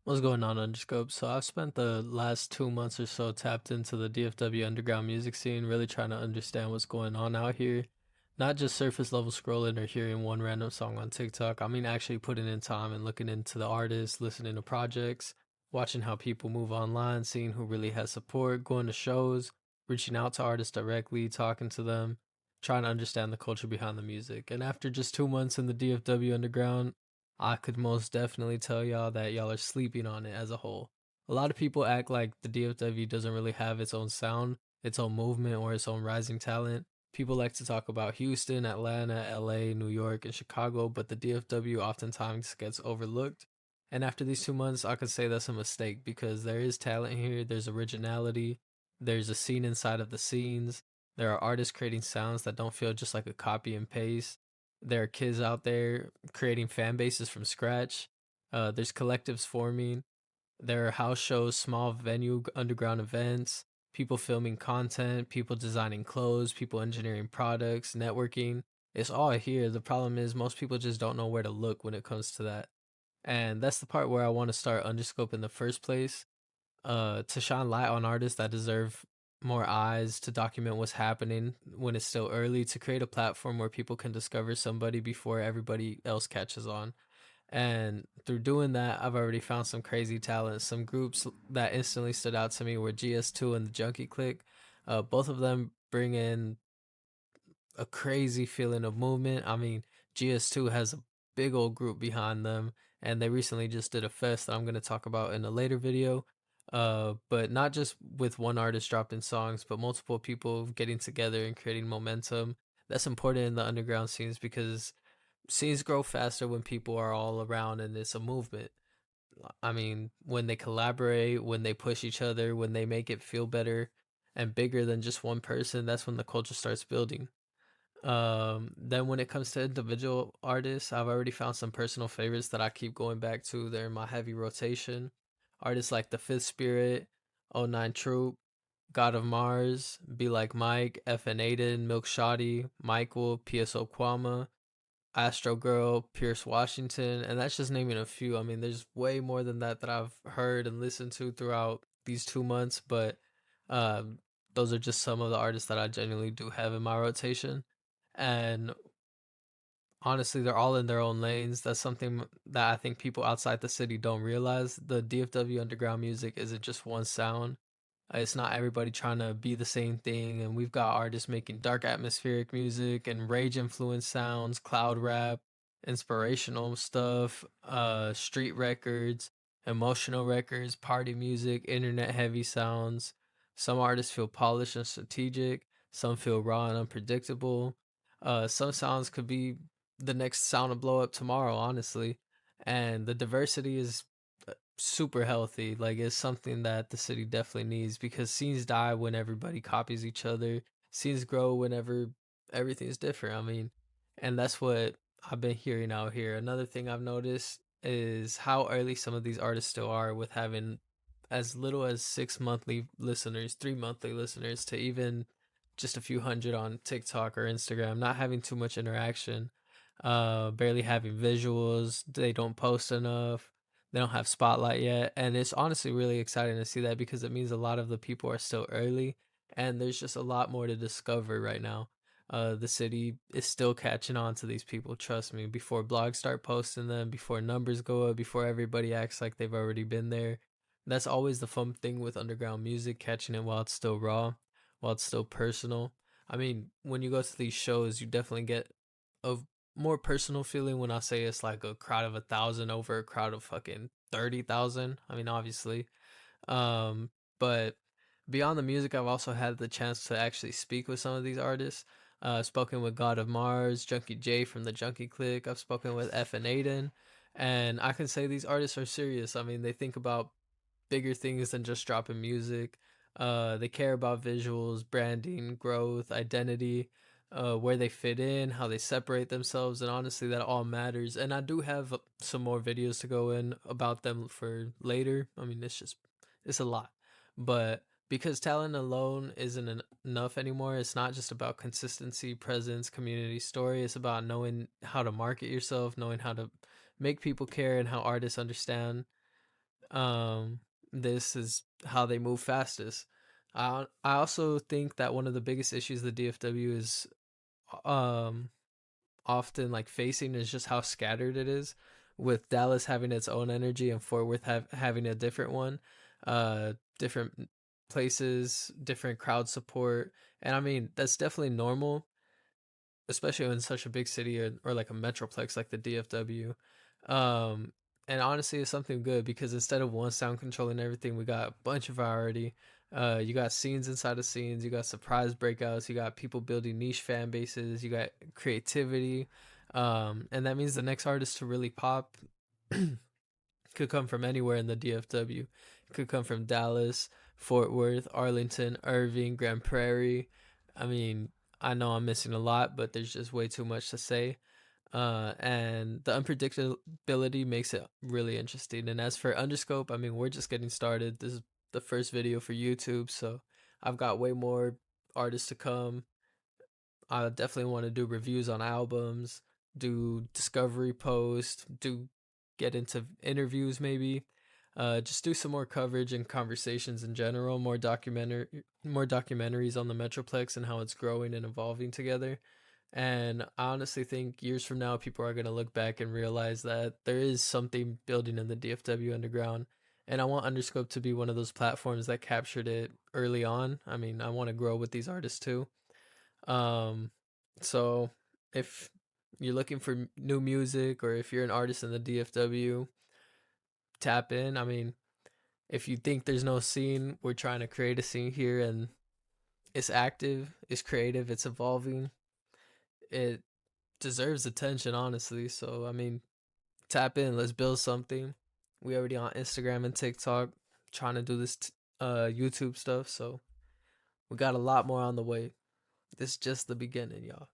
What's going on, Underscope? So I've spent the last 2 months or so tapped into the DFW underground music scene, really trying to understand what's going on out here. Not just surface level scrolling or hearing one random song on TikTok. I mean actually putting in time and looking into the artists, listening to projects, watching how people move online, seeing who really has support, going to shows, reaching out to artists directly, talking to them, trying to understand the culture behind the music. And after just 2 months in the DFW underground, I could most definitely tell y'all that y'all are sleeping on it as a whole. A lot of people act like the DFW doesn't really have its own sound, its own movement, or its own rising talent. People like to talk about Houston, Atlanta, LA, New York, and Chicago, but the DFW oftentimes gets overlooked. And after these 2 months, I could say that's a mistake because there is talent here, there's originality, there's a scene inside of the scenes, there are artists creating sounds that don't feel just like a copy and paste. There are kids out there creating fan bases from scratch. There's collectives forming. There are house shows, small venue underground events, people filming content, people designing clothes, people engineering products, networking. It's all here. The problem is most people just don't know where to look when it comes to that. And that's the part where I want to start Underscope in the first place, to shine light on artists that deserve more eyes, to document what's happening when it's still early, to create a platform where people can discover somebody before everybody else catches on. And through doing that, I've already found some crazy talents. Some groups that instantly stood out to me were GS2 and the Junkie Click. Both of them bring in a crazy feeling of movement. I mean, GS2 has a big old group behind them, and they recently just did a fest that I'm going to talk about in a later video. But not just with one artist dropping songs, but multiple people getting together and creating momentum. That's important in the underground scenes because scenes grow faster when people are all around and it's a movement. I mean, when they collaborate, when they push each other, when they make it feel better and bigger than just one person, that's when the culture starts building. Then when it comes to individual artists, I've already found some personal favorites that I keep going back to. They're in my heavy rotation. Artists like The Fifth Spirit, O Nine Troop, God of Mars, Be Like Mike, FN Aiden, Milk Shoddy, Michael, PSO Kwama, Astro Girl, Pierce Washington, and that's just naming a few. I mean, there's way more than that that I've heard and listened to throughout these 2 months, but um, those are just some of the artists that I genuinely do have in my rotation. And honestly, they're all in their own lanes. That's something that I think people outside the city don't realize. The DFW underground music isn't just one sound. It's not everybody trying to be the same thing. And we've got artists making dark atmospheric music and rage influenced sounds, cloud rap, inspirational stuff, street records, emotional records, party music, internet heavy sounds. Some artists feel polished and strategic. Some feel raw and unpredictable. Some sounds could be the next sound to blow up tomorrow, honestly. And the diversity is super healthy. Like it's something that the city definitely needs because scenes die when everybody copies each other. Scenes grow whenever everything's different. I mean, and that's what I've been hearing out here. Another thing I've noticed is how early some of these artists still are with having as little as 6 monthly listeners, 3 monthly listeners, to even just a few hundred on TikTok or Instagram, not having too much interaction, barely having visuals, they don't post enough, they don't have spotlight yet, and it's honestly really exciting to see that because it means a lot of the people are still early, and there's just a lot more to discover right now. The city is still catching on to these people, trust me. Before blogs start posting them, before numbers go up, before everybody acts like they've already been there. That's always the fun thing with underground music, catching it while it's still raw, while it's still personal. I mean, when you go to these shows, you definitely get a more personal feeling when I say it's like a crowd of 1,000 over a crowd of fucking 30,000. I mean, obviously. But beyond the music, I've also had the chance to actually speak with some of these artists. I've spoken with God of Mars, Junkie J from the Junkie Click. I've spoken with F and Aiden, and I can say these artists are serious. I mean, they think about bigger things than just dropping music. They care about visuals, branding, growth, identity, where they fit in, how they separate themselves, and honestly, that all matters. And I do have some more videos to go in about them for later. I mean, it's a lot, but because talent alone isn't enough anymore, it's not just about consistency, presence, community story. It's about knowing how to market yourself, knowing how to make people care, and how artists understand Um, this is how they move fastest. I also think that one of the biggest issues the DFW is um often like facing is just how scattered it is, with Dallas having its own energy and Fort Worth having a different one, different places, different crowd support. And I mean that's definitely normal, especially in such a big city, or like a metroplex like the DFW. Um, and honestly, it's something good because instead of one sound controlling everything, we got a bunch of variety. You got scenes inside of scenes, you got surprise breakouts, you got people building niche fan bases, you got creativity. And that means the next artist to really pop could come from anywhere in the DFW. It could come from Dallas, Fort Worth, Arlington, Irving, Grand Prairie. I mean, I know I'm missing a lot, but there's just way too much to say. And the unpredictability makes it really interesting. And as for Underscope, I mean, we're just getting started. This is the first video for YouTube, so I've got way more artists to come. I definitely want to do reviews on albums, do discovery posts, do get into interviews maybe. Just do some more coverage and conversations in general, more documentaries on the Metroplex and how it's growing and evolving together. And I honestly think years from now, people are going to look back and realize that there is something building in the DFW underground. And I want Underscope to be one of those platforms that captured it early on. I mean, I want to grow with these artists too. Um, so if you're looking for new music, or if you're an artist in the DFW, tap in. I mean, if you think there's no scene, we're trying to create a scene here, and it's active, it's creative, it's evolving. It deserves attention, honestly. So, I mean, tap in, let's build something. We already on Instagram and TikTok trying to do this YouTube stuff, so we got a lot more on the way. This is just the beginning, y'all.